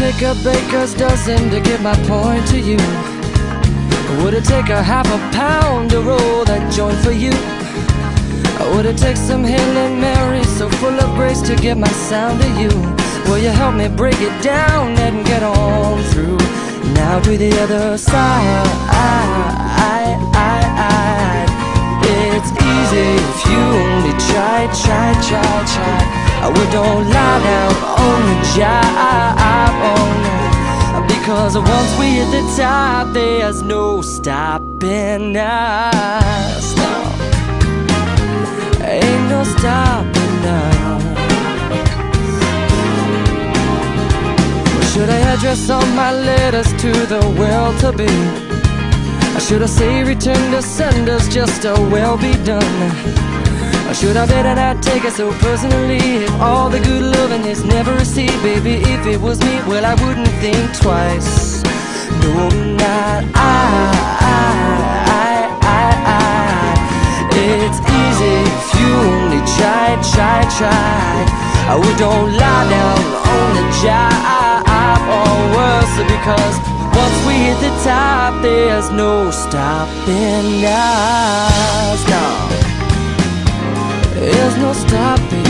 take a baker's dozen to get my point to you? Would it take a half a pound to roll that joint for you? Would it take some Hail Mary so full of grace to get my sound to you? Will you help me break it down and get on through? Now to the other side. It's easy if you only try. We don't lie down on the job, oh no. Because once we hit the top, there's no stopping us, no. Ain't no stopping us. Should I address all my letters to the well-to-be? Should I say return to senders, just a well be done? Or should I better not take it so personally? If all the good loving is never received, baby, if it was me, well, I wouldn't think twice. No, not It's easy if you only try. We don't lie down on the job or worse, because once we hit the top, there's no stopping us, no. There's no stopping